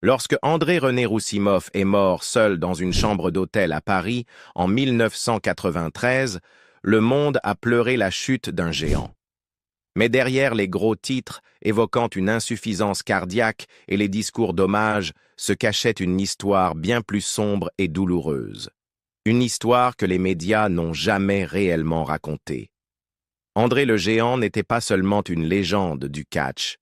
Lorsque André-René Roussimoff est mort seul dans une chambre d'hôtel à Paris en 1993, le monde a pleuré la chute d'un géant. Mais derrière les gros titres évoquant une insuffisance cardiaque et les discours d'hommage se cachait une histoire bien plus sombre et douloureuse. Une histoire que les médias n'ont jamais réellement racontée. André le Géant n'était pas seulement une légende du catch.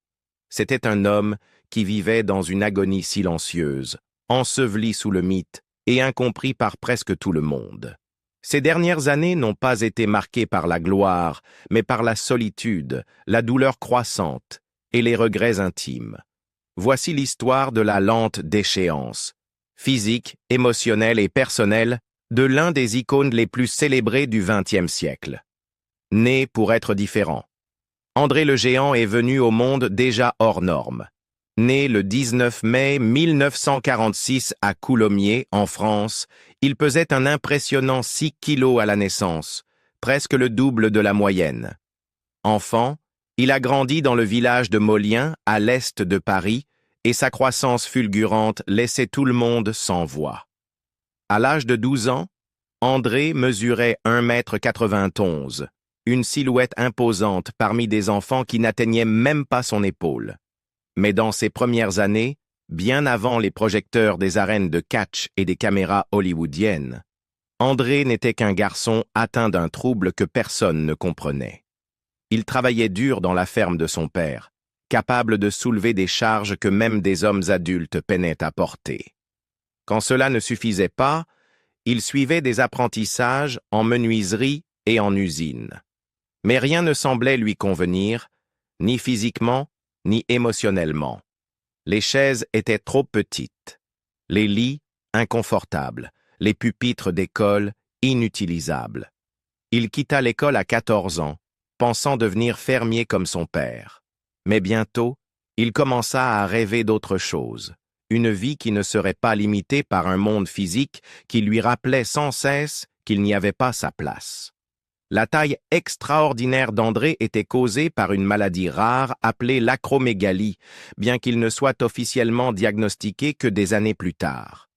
C'était un homme qui vivait dans une agonie silencieuse, enseveli sous le mythe et incompris par presque tout le monde. Ces dernières années n'ont pas été marquées par la gloire, mais par la solitude, la douleur croissante et les regrets intimes. Voici l'histoire de la lente déchéance, physique, émotionnelle et personnelle, de l'un des icônes les plus célébrées du XXe siècle. Né pour être différent. André le Géant est venu au monde déjà hors norme. Né le 19 mai 1946 à Coulommiers, en France, il pesait un impressionnant 6 kilos à la naissance, presque le double de la moyenne. Enfant, il a grandi dans le village de Molien, à l'est de Paris, et sa croissance fulgurante laissait tout le monde sans voix. À l'âge de 12 ans, André mesurait 1,91 m, une silhouette imposante parmi des enfants qui n'atteignaient même pas son épaule. Mais dans ses premières années, bien avant les projecteurs des arènes de catch et des caméras hollywoodiennes, André n'était qu'un garçon atteint d'un trouble que personne ne comprenait. Il travaillait dur dans la ferme de son père, capable de soulever des charges que même des hommes adultes peinaient à porter. Quand cela ne suffisait pas, il suivait des apprentissages en menuiserie et en usine. Mais rien ne semblait lui convenir, ni physiquement, ni émotionnellement. Les chaises étaient trop petites, les lits inconfortables, les pupitres d'école inutilisables. Il quitta l'école à 14 ans, pensant devenir fermier comme son père. Mais bientôt, il commença à rêver d'autre chose, une vie qui ne serait pas limitée par un monde physique qui lui rappelait sans cesse qu'il n'y avait pas sa place. La taille extraordinaire d'André était causée par une maladie rare appelée l'acromégalie, bien qu'il ne soit officiellement diagnostiqué que des années plus tard.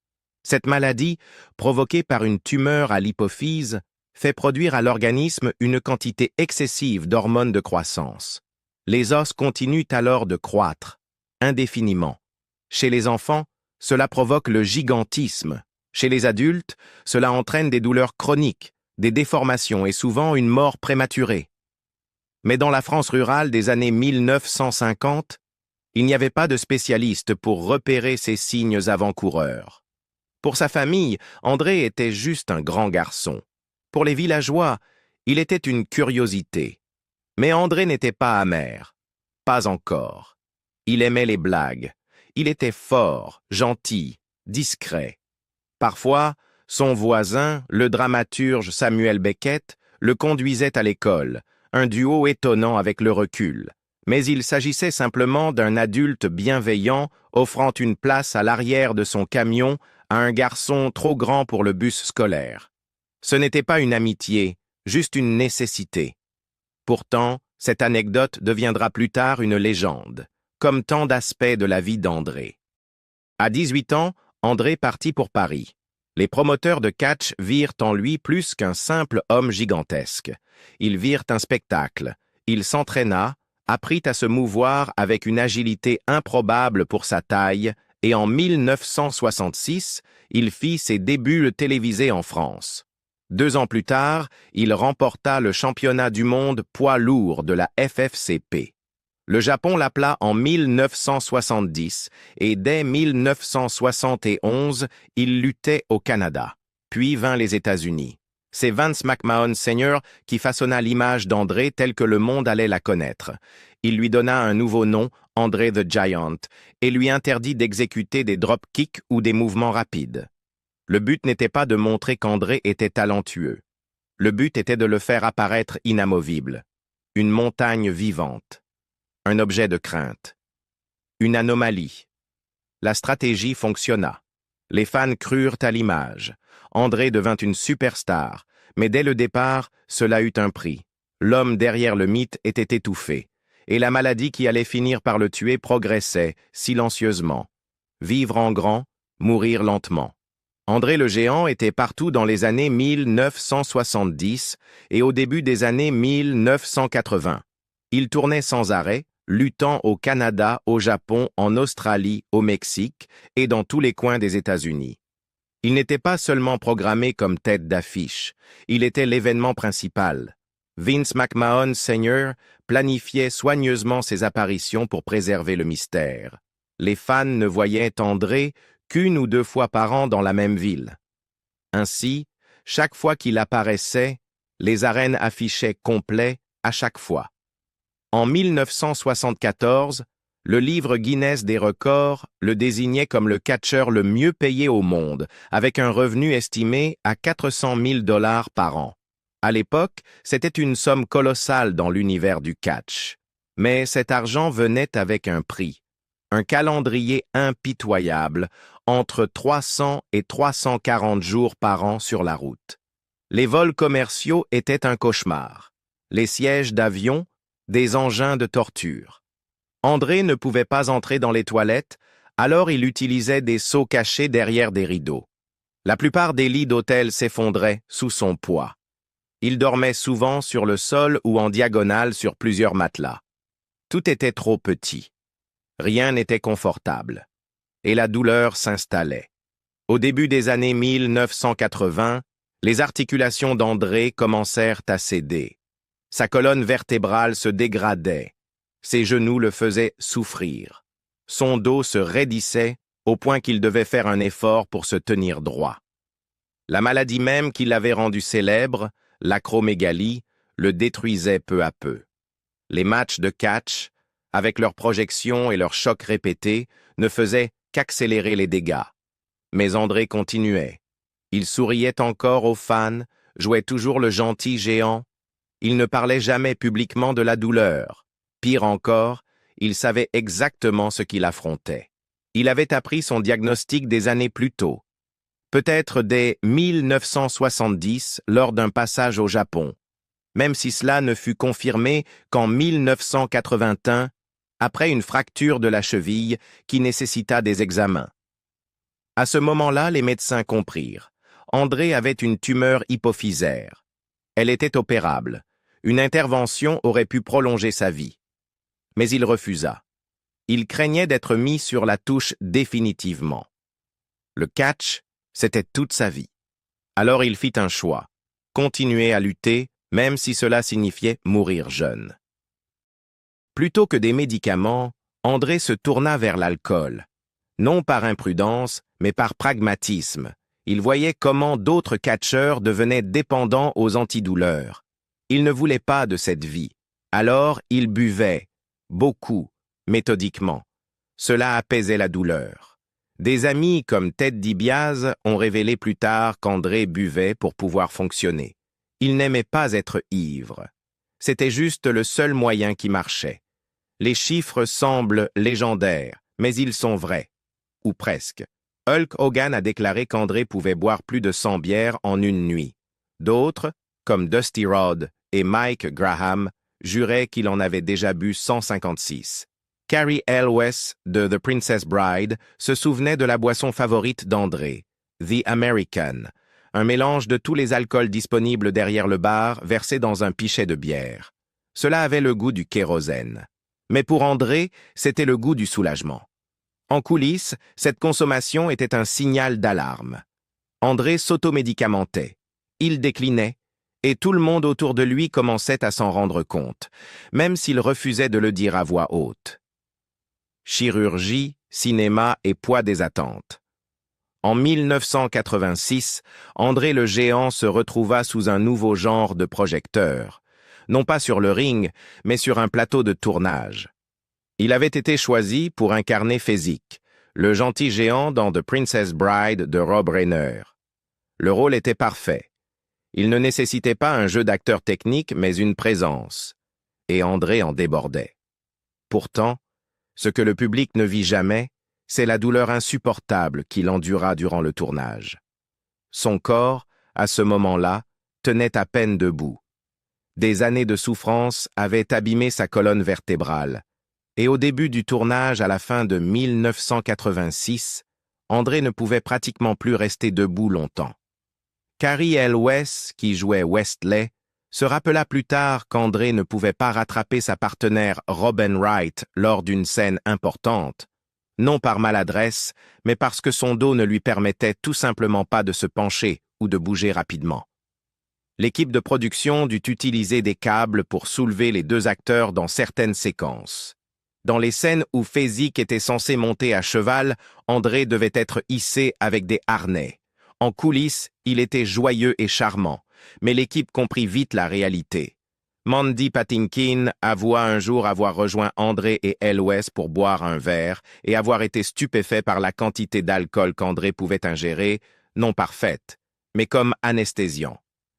Cette maladie, provoquée par une tumeur à l'hypophyse, fait produire à l'organisme une quantité excessive d'hormones de croissance. Les os continuent alors de croître, indéfiniment. Chez les enfants, cela provoque le gigantisme. Chez les adultes, cela entraîne des douleurs chroniques, des déformations et souvent une mort prématurée. Mais dans la France rurale des années 1950, il n'y avait pas de spécialiste pour repérer ces signes avant-coureurs. Pour sa famille, André était juste un grand garçon. Pour les villageois, il était une curiosité. Mais André n'était pas amer. Pas encore. Il aimait les blagues. Il était fort, gentil, discret. Parfois, son voisin, le dramaturge Samuel Beckett, le conduisait à l'école, un duo étonnant avec le recul. Mais il s'agissait simplement d'un adulte bienveillant offrant une place à l'arrière de son camion à un garçon trop grand pour le bus scolaire. Ce n'était pas une amitié, juste une nécessité. Pourtant, cette anecdote deviendra plus tard une légende, comme tant d'aspects de la vie d'André. À 18 ans, André partit pour Paris. Les promoteurs de catch virent en lui plus qu'un simple homme gigantesque. Ils virent un spectacle. Il s'entraîna, apprit à se mouvoir avec une agilité improbable pour sa taille, et en 1966, il fit ses débuts télévisés en France. 2 ans plus tard, il remporta le championnat du monde poids lourd de la FFCP. Le Japon l'appela en 1970 et dès 1971, il luttait au Canada, puis vint les États-Unis. C'est Vince McMahon Sr. qui façonna l'image d'André telle que le monde allait la connaître. Il lui donna un nouveau nom, André the Giant, et lui interdit d'exécuter des drop-kicks ou des mouvements rapides. Le but n'était pas de montrer qu'André était talentueux. Le but était de le faire apparaître inamovible. Une montagne vivante. Un objet de crainte. Une anomalie. La stratégie fonctionna. Les fans crurent à l'image. André devint une superstar, mais dès le départ, cela eut un prix. L'homme derrière le mythe était étouffé, et la maladie qui allait finir par le tuer progressait, silencieusement. Vivre en grand, mourir lentement. André le Géant était partout dans les années 1970 et au début des années 1980. Il tournait sans arrêt, luttant au Canada, au Japon, en Australie, au Mexique et dans tous les coins des États-Unis. Il n'était pas seulement programmé comme tête d'affiche, il était l'événement principal. Vince McMahon Sr. planifiait soigneusement ses apparitions pour préserver le mystère. Les fans ne voyaient André qu'une ou deux fois par an dans la même ville. Ainsi, chaque fois qu'il apparaissait, les arènes affichaient complet à chaque fois. En 1974, le livre Guinness des records le désignait comme le catcheur le mieux payé au monde, avec un revenu estimé à 400 000 $ par an. À l'époque, c'était une somme colossale dans l'univers du catch. Mais cet argent venait avec un prix. Un calendrier impitoyable, entre 300 et 340 jours par an sur la route. Les vols commerciaux étaient un cauchemar. Les sièges d'avion, des engins de torture. André ne pouvait pas entrer dans les toilettes, alors il utilisait des seaux cachés derrière des rideaux. La plupart des lits d'hôtel s'effondraient sous son poids. Il dormait souvent sur le sol ou en diagonale sur plusieurs matelas. Tout était trop petit. Rien n'était confortable. Et la douleur s'installait. Au début des années 1980, les articulations d'André commencèrent à céder. Sa colonne vertébrale se dégradait. Ses genoux le faisaient souffrir. Son dos se raidissait au point qu'il devait faire un effort pour se tenir droit. La maladie même qui l'avait rendu célèbre, l'acromégalie, le détruisait peu à peu. Les matchs de catch, avec leurs projections et leurs chocs répétés, ne faisaient qu'accélérer les dégâts. Mais André continuait. Il souriait encore aux fans, jouait toujours le gentil géant. Il ne parlait jamais publiquement de la douleur. Pire encore, il savait exactement ce qu'il affrontait. Il avait appris son diagnostic des années plus tôt. Peut-être dès 1970, lors d'un passage au Japon. Même si cela ne fut confirmé qu'en 1981, après une fracture de la cheville qui nécessita des examens. À ce moment-là, les médecins comprirent. André avait une tumeur hypophysaire. Elle était opérable. Une intervention aurait pu prolonger sa vie. Mais il refusa. Il craignait d'être mis sur la touche définitivement. Le catch, c'était toute sa vie. Alors il fit un choix. Continuer à lutter, même si cela signifiait mourir jeune. Plutôt que des médicaments, André se tourna vers l'alcool. Non par imprudence, mais par pragmatisme. Il voyait comment d'autres catcheurs devenaient dépendants aux antidouleurs. Il ne voulait pas de cette vie. Alors il buvait, beaucoup, méthodiquement. Cela apaisait la douleur. Des amis comme Ted DiBiase ont révélé plus tard qu'André buvait pour pouvoir fonctionner. Il n'aimait pas être ivre. C'était juste le seul moyen qui marchait. Les chiffres semblent légendaires, mais ils sont vrais. Ou presque. Hulk Hogan a déclaré qu'André pouvait boire plus de 100 bières en une nuit. D'autres, comme Dusty Rhodes et Mike Graham, juraient qu'il en avait déjà bu 156. Carrie Elwes de The Princess Bride se souvenait de la boisson favorite d'André, The American, un mélange de tous les alcools disponibles derrière le bar versé dans un pichet de bière. Cela avait le goût du kérosène. Mais pour André, c'était le goût du soulagement. En coulisses, cette consommation était un signal d'alarme. André s'automédicamentait. Il déclinait, et tout le monde autour de lui commençait à s'en rendre compte, même s'il refusait de le dire à voix haute. Chirurgie, cinéma et poids des attentes. En 1986, André le Géant se retrouva sous un nouveau genre de projecteur, non pas sur le ring, mais sur un plateau de tournage. Il avait été choisi pour incarner Fezzik, le gentil géant dans The Princess Bride de Rob Reiner. Le rôle était parfait. Il ne nécessitait pas un jeu d'acteur technique, mais une présence. Et André en débordait. Pourtant, ce que le public ne vit jamais, c'est la douleur insupportable qu'il endura durant le tournage. Son corps, à ce moment-là, tenait à peine debout. Des années de souffrance avaient abîmé sa colonne vertébrale. Et au début du tournage, à la fin de 1986, André ne pouvait pratiquement plus rester debout longtemps. Cary Elwes, qui jouait Westley, se rappela plus tard qu'André ne pouvait pas rattraper sa partenaire Robin Wright lors d'une scène importante, non par maladresse, mais parce que son dos ne lui permettait tout simplement pas de se pencher ou de bouger rapidement. L'équipe de production dut utiliser des câbles pour soulever les deux acteurs dans certaines séquences. Dans les scènes où Fezzik était censé monter à cheval, André devait être hissé avec des harnais. En coulisses, il était joyeux et charmant, mais l'équipe comprit vite la réalité. Mandy Patinkin avoua un jour avoir rejoint André et Elwes pour boire un verre et avoir été stupéfait par la quantité d'alcool qu'André pouvait ingérer, non parfaite, mais comme anesthésiant.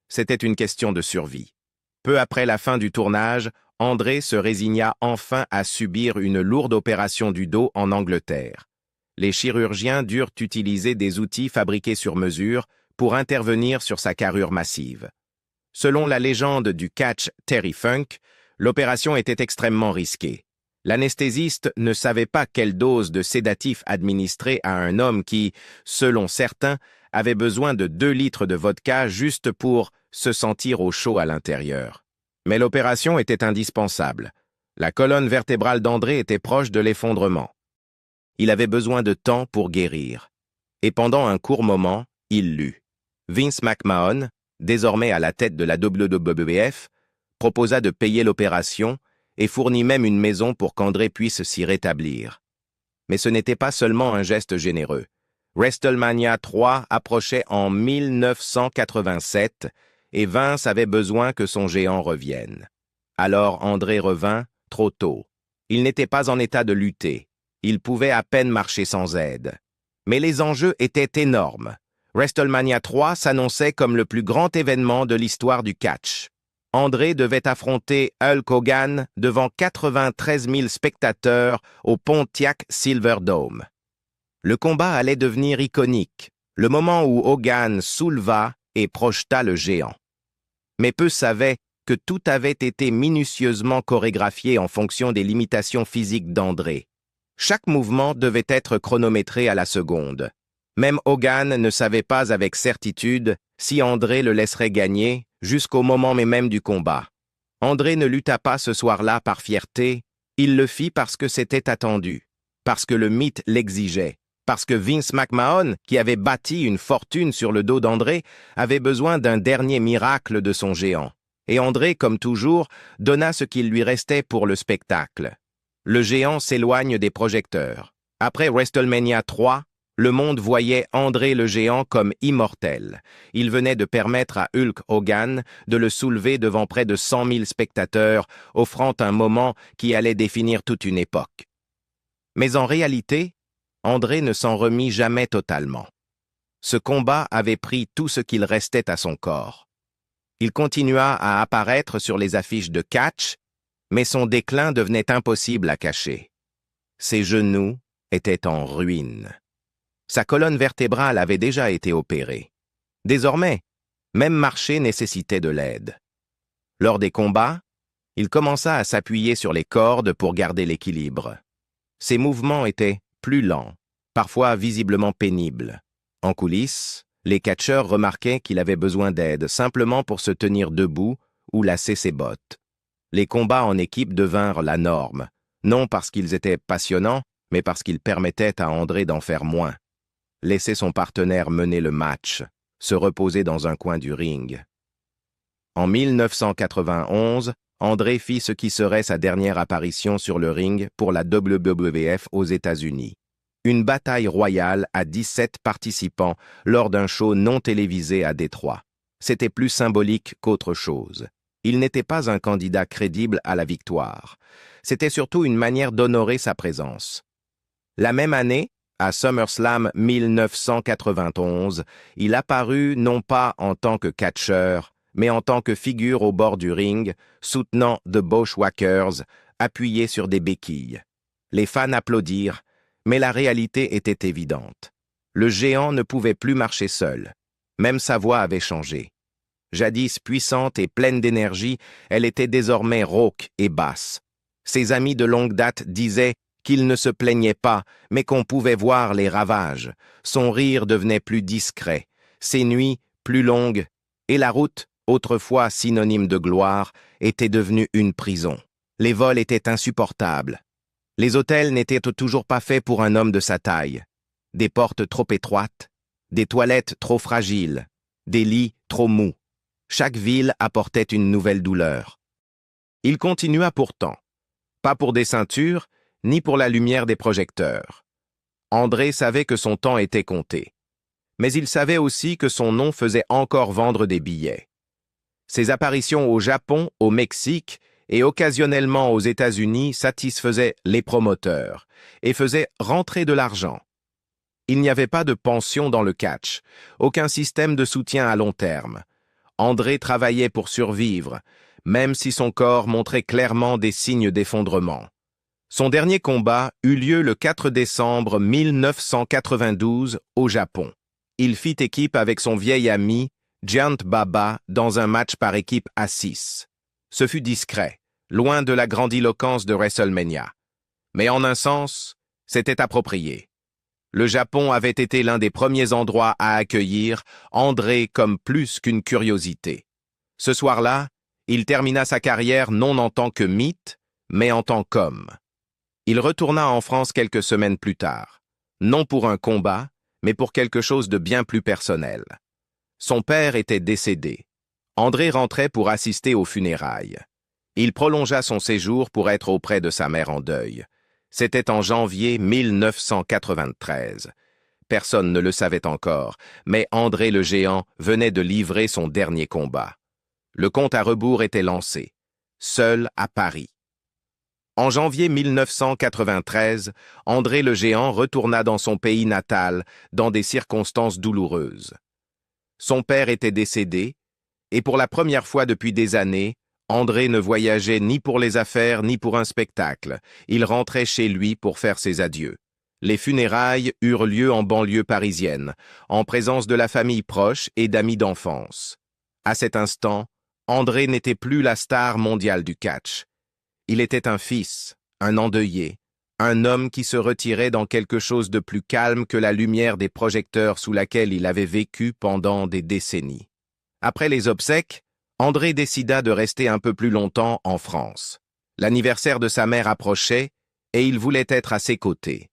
C'était une question de survie. Peu après la fin du tournage, André se résigna enfin à subir une lourde opération du dos en Angleterre. Les chirurgiens durent utiliser des outils fabriqués sur mesure pour intervenir sur sa carrure massive. Selon la légende du catch Terry Funk, l'opération était extrêmement risquée. L'anesthésiste ne savait pas quelle dose de sédatif administrer à un homme qui, selon certains, avait besoin de 2 litres de vodka juste pour se sentir au chaud à l'intérieur. Mais l'opération était indispensable. La colonne vertébrale d'André était proche de l'effondrement. Il avait besoin de temps pour guérir. Et pendant un court moment, il lut. Vince McMahon, désormais à la tête de la WWF, proposa de payer l'opération et fournit même une maison pour qu'André puisse s'y rétablir. Mais ce n'était pas seulement un geste généreux. WrestleMania 3 approchait en 1987 et Vince avait besoin que son géant revienne. Alors André revint trop tôt. Il n'était pas en état de lutter. Il pouvait à peine marcher sans aide. Mais les enjeux étaient énormes. WrestleMania 3 s'annonçait comme le plus grand événement de l'histoire du catch. André devait affronter Hulk Hogan devant 93 000 spectateurs au Pontiac Silverdome. Le combat allait devenir iconique, le moment où Hogan souleva et projeta le géant. Mais peu savaient que tout avait été minutieusement chorégraphié en fonction des limitations physiques d'André. Chaque mouvement devait être chronométré à la seconde. Même Hogan ne savait pas avec certitude si André le laisserait gagner jusqu'au moment même du combat. André ne lutta pas ce soir-là par fierté, il le fit parce que c'était attendu, parce que le mythe l'exigeait, parce que Vince McMahon, qui avait bâti une fortune sur le dos d'André, avait besoin d'un dernier miracle de son géant. Et André, comme toujours, donna ce qu'il lui restait pour le spectacle. Le géant s'éloigne des projecteurs. Après WrestleMania 3, le monde voyait André le géant comme immortel. Il venait de permettre à Hulk Hogan de le soulever devant près de 100 000 spectateurs, offrant un moment qui allait définir toute une époque. Mais en réalité, André ne s'en remit jamais totalement. Ce combat avait pris tout ce qu'il restait à son corps. Il continua à apparaître sur les affiches de catch, mais son déclin devenait impossible à cacher. Ses genoux étaient en ruine. Sa colonne vertébrale avait déjà été opérée. Désormais, même marcher nécessitait de l'aide. Lors des combats, il commença à s'appuyer sur les cordes pour garder l'équilibre. Ses mouvements étaient plus lents, parfois visiblement pénibles. En coulisses, les catcheurs remarquaient qu'il avait besoin d'aide simplement pour se tenir debout ou lasser ses bottes. Les combats en équipe devinrent la norme, non parce qu'ils étaient passionnants, mais parce qu'ils permettaient à André d'en faire moins. Laisser son partenaire mener le match, se reposer dans un coin du ring. En 1991, André fit ce qui serait sa dernière apparition sur le ring pour la WWF aux États-Unis. Une bataille royale à 17 participants lors d'un show non télévisé à Détroit. C'était plus symbolique qu'autre chose. Il n'était pas un candidat crédible à la victoire. C'était surtout une manière d'honorer sa présence. La même année, à SummerSlam 1991, il apparut non pas en tant que catcheur, mais en tant que figure au bord du ring, soutenant The Bushwhackers, appuyé sur des béquilles. Les fans applaudirent, mais la réalité était évidente. Le géant ne pouvait plus marcher seul. Même sa voix avait changé. Jadis puissante et pleine d'énergie, elle était désormais rauque et basse. Ses amis de longue date disaient qu'il ne se plaignait pas, mais qu'on pouvait voir les ravages. Son rire devenait plus discret, ses nuits plus longues, et la route, autrefois synonyme de gloire, était devenue une prison. Les vols étaient insupportables. Les hôtels n'étaient toujours pas faits pour un homme de sa taille. Des portes trop étroites, des toilettes trop fragiles, des lits trop mous. Chaque ville apportait une nouvelle douleur. Il continua pourtant, pas pour des ceintures, ni pour la lumière des projecteurs. André savait que son temps était compté. Mais il savait aussi que son nom faisait encore vendre des billets. Ses apparitions au Japon, au Mexique et occasionnellement aux États-Unis satisfaisaient les promoteurs et faisaient rentrer de l'argent. Il n'y avait pas de pension dans le catch, aucun système de soutien à long terme. André travaillait pour survivre, même si son corps montrait clairement des signes d'effondrement. Son dernier combat eut lieu le 4 décembre 1992 au Japon. Il fit équipe avec son vieil ami Giant Baba dans un match par équipe à 6. Ce fut discret, loin de la grandiloquence de WrestleMania. Mais en un sens, c'était approprié. Le Japon avait été l'un des premiers endroits à accueillir André comme plus qu'une curiosité. Ce soir-là, il termina sa carrière non en tant que mythe, mais en tant qu'homme. Il retourna en France quelques semaines plus tard, non pour un combat, mais pour quelque chose de bien plus personnel. Son père était décédé. André rentrait pour assister aux funérailles. Il prolongea son séjour pour être auprès de sa mère en deuil. C'était en janvier 1993. Personne ne le savait encore, mais André le Géant venait de livrer son dernier combat. Le compte à rebours était lancé, seul à Paris. En janvier 1993, André le Géant retourna dans son pays natal dans des circonstances douloureuses. Son père était décédé, et pour la première fois depuis des années, André ne voyageait ni pour les affaires ni pour un spectacle. Il rentrait chez lui pour faire ses adieux. Les funérailles eurent lieu en banlieue parisienne, en présence de la famille proche et d'amis d'enfance. À cet instant, André n'était plus la star mondiale du catch. Il était un fils, un endeuillé, un homme qui se retirait dans quelque chose de plus calme que la lumière des projecteurs sous laquelle il avait vécu pendant des décennies. Après les obsèques, André décida de rester un peu plus longtemps en France. L'anniversaire de sa mère approchait et il voulait être à ses côtés.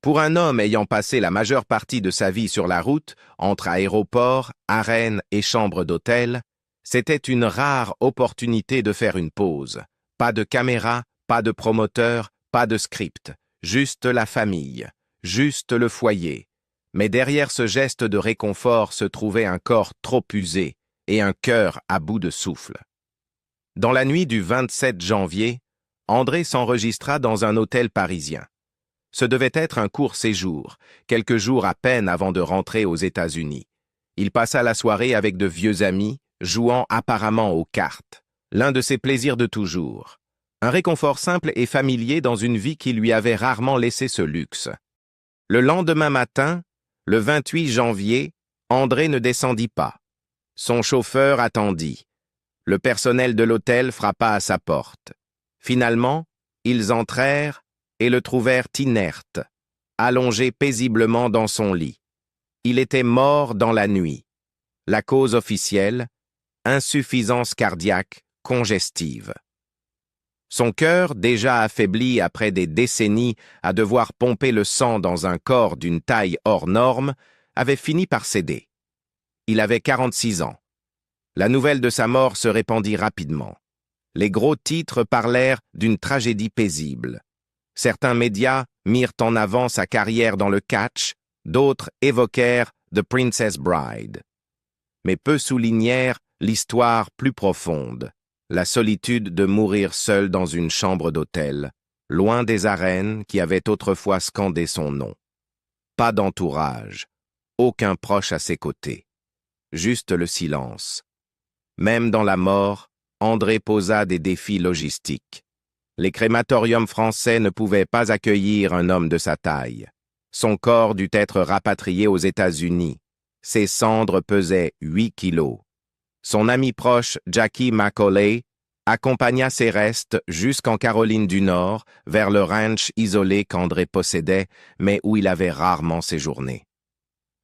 Pour un homme ayant passé la majeure partie de sa vie sur la route, entre aéroports, arènes et chambres d'hôtel, c'était une rare opportunité de faire une pause. Pas de caméra, pas de promoteur, pas de script, juste la famille, juste le foyer. Mais derrière ce geste de réconfort se trouvait un corps trop usé et un cœur à bout de souffle. Dans la nuit du 27 janvier, André s'enregistra dans un hôtel parisien. Ce devait être un court séjour, quelques jours à peine avant de rentrer aux États-Unis. Il passa la soirée avec de vieux amis, jouant apparemment aux cartes. L'un de ses plaisirs de toujours. Un réconfort simple et familier dans une vie qui lui avait rarement laissé ce luxe. Le lendemain matin, le 28 janvier, André ne descendit pas. Son chauffeur attendit. Le personnel de l'hôtel frappa à sa porte. Finalement, ils entrèrent et le trouvèrent inerte, allongé paisiblement dans son lit. Il était mort dans la nuit. La cause officielle, insuffisance cardiaque congestive. Son cœur, déjà affaibli après des décennies à devoir pomper le sang dans un corps d'une taille hors norme, avait fini par céder. Il avait 46 ans. La nouvelle de sa mort se répandit rapidement. Les gros titres parlèrent d'une tragédie paisible. Certains médias mirent en avant sa carrière dans le catch, d'autres évoquèrent The Princess Bride. Mais peu soulignèrent l'histoire plus profonde, la solitude de mourir seul dans une chambre d'hôtel, loin des arènes qui avaient autrefois scandé son nom. Pas d'entourage, aucun proche à ses côtés, juste le silence. Même dans la mort, André posa des défis logistiques. Les crématoriums français ne pouvaient pas accueillir un homme de sa taille. Son corps dut être rapatrié aux États-Unis. Ses cendres pesaient 8 kilos. Son ami proche, Jackie Macaulay, accompagna ses restes jusqu'en Caroline du Nord, vers le ranch isolé qu'André possédait, mais où il avait rarement séjourné.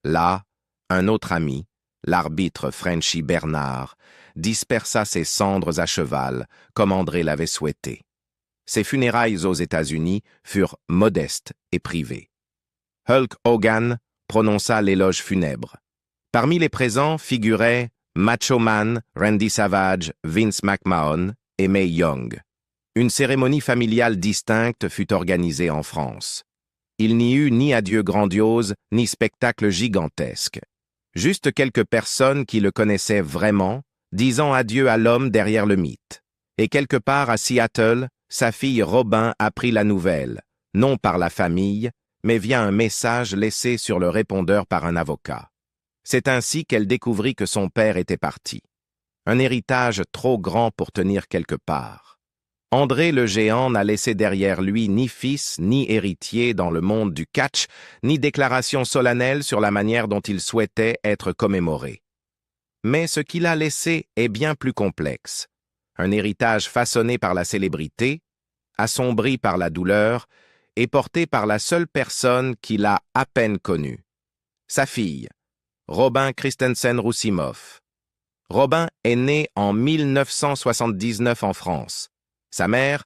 Là, un autre ami, l'arbitre Frenchy Bernard, dispersa ses cendres à cheval, comme André l'avait souhaité. Ses funérailles aux États-Unis furent modestes et privées. Hulk Hogan prononça l'éloge funèbre. Parmi les présents figuraient Macho Man, Randy Savage, Vince McMahon et Mae Young. Une cérémonie familiale distincte fut organisée en France. Il n'y eut ni adieu grandiose, ni spectacle gigantesque. Juste quelques personnes qui le connaissaient vraiment, disant adieu à l'homme derrière le mythe. Et quelque part à Seattle, sa fille Robin apprit la nouvelle, non par la famille, mais via un message laissé sur le répondeur par un avocat. C'est ainsi qu'elle découvrit que son père était parti. Un héritage trop grand pour tenir quelque part. André le géant n'a laissé derrière lui ni fils ni héritier dans le monde du catch, ni déclaration solennelle sur la manière dont il souhaitait être commémoré. Mais ce qu'il a laissé est bien plus complexe. Un héritage façonné par la célébrité, assombri par la douleur et porté par la seule personne qu'il a à peine connue. Sa fille, Robin Christensen-Roussimoff. Robin est né en 1979 en France. Sa mère,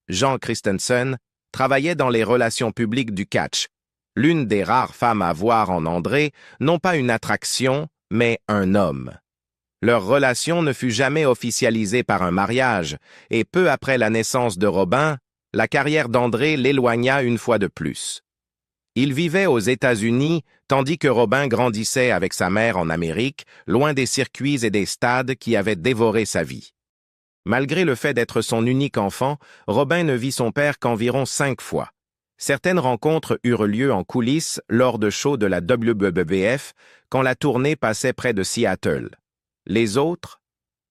Jean Christensen, travaillait dans les relations publiques du catch, l'une des rares femmes à voir en André, non pas une attraction, mais un homme. Leur relation ne fut jamais officialisée par un mariage, et peu après la naissance de Robin, la carrière d'André l'éloigna une fois de plus. Il vivait aux États-Unis, tandis que Robin grandissait avec sa mère en Amérique, loin des circuits et des stades qui avaient dévoré sa vie. Malgré le fait d'être son unique enfant, Robin ne vit son père qu'environ 5 fois. Certaines rencontres eurent lieu en coulisses lors de shows de la WWF, quand la tournée passait près de Seattle. Les autres,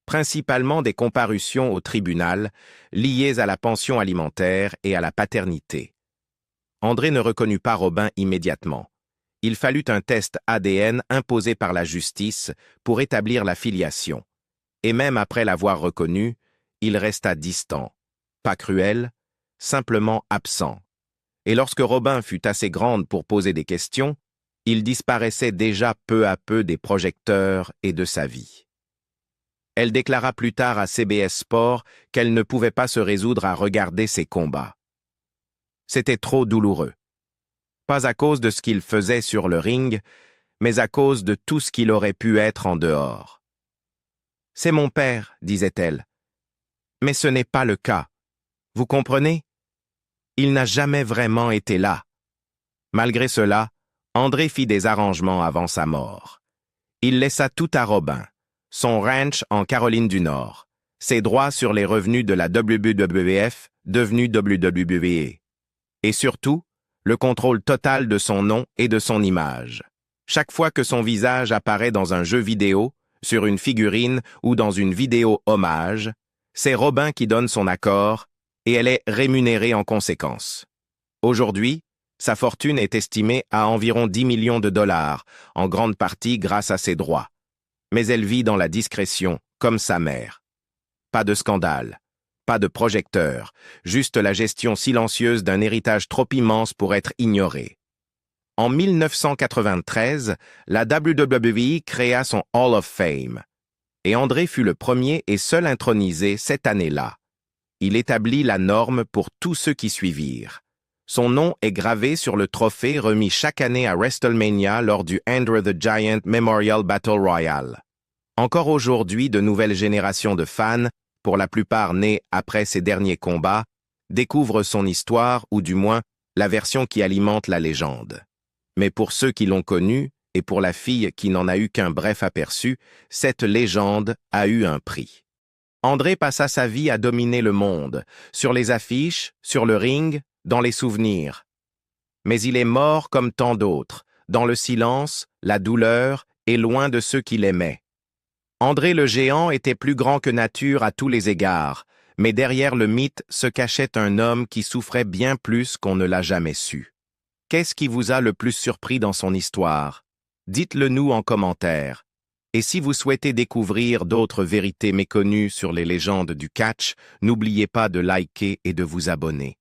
principalement des comparutions au tribunal, liées à la pension alimentaire et à la paternité. André ne reconnut pas Robin immédiatement. Il fallut un test ADN imposé par la justice pour établir la filiation. Et même après l'avoir reconnu, il resta distant, pas cruel, simplement absent. Et lorsque Robin fut assez grande pour poser des questions, il disparaissait déjà peu à peu des projecteurs et de sa vie. Elle déclara plus tard à CBS Sports qu'elle ne pouvait pas se résoudre à regarder ses combats. C'était trop douloureux. Pas à cause de ce qu'il faisait sur le ring, mais à cause de tout ce qu'il aurait pu être en dehors. « C'est mon père, disait-elle. Mais ce n'est pas le cas. Vous comprenez? Il n'a jamais vraiment été là. » Malgré cela, André fit des arrangements avant sa mort. Il laissa tout à Robin, son ranch en Caroline du Nord, ses droits sur les revenus de la WWF, devenue WWE. Et surtout, le contrôle total de son nom et de son image. Chaque fois que son visage apparaît dans un jeu vidéo, sur une figurine ou dans une vidéo hommage, c'est Robin qui donne son accord et elle est rémunérée en conséquence. Aujourd'hui, sa fortune est estimée à environ 10 millions de dollars, en grande partie grâce à ses droits. Mais elle vit dans la discrétion, comme sa mère. Pas de scandale. Pas de projecteur, juste la gestion silencieuse d'un héritage trop immense pour être ignoré. En 1993, la WWE créa son Hall of Fame, et André fut le premier et seul intronisé cette année-là. Il établit la norme pour tous ceux qui suivirent. Son nom est gravé sur le trophée remis chaque année à WrestleMania lors du Andre the Giant Memorial Battle Royale. Encore aujourd'hui, de nouvelles générations de fans, pour la plupart nés après ses derniers combats, découvrent son histoire, ou du moins la version qui alimente la légende. Mais pour ceux qui l'ont connu, et pour la fille qui n'en a eu qu'un bref aperçu, cette légende a eu un prix. André passa sa vie à dominer le monde, sur les affiches, sur le ring, dans les souvenirs. Mais il est mort comme tant d'autres, dans le silence, la douleur et loin de ceux qui l'aimaient. André le géant était plus grand que nature à tous les égards, mais derrière le mythe se cachait un homme qui souffrait bien plus qu'on ne l'a jamais su. Qu'est-ce qui vous a le plus surpris dans son histoire? Dites-le nous en commentaire. Et si vous souhaitez découvrir d'autres vérités méconnues sur les légendes du catch, n'oubliez pas de liker et de vous abonner.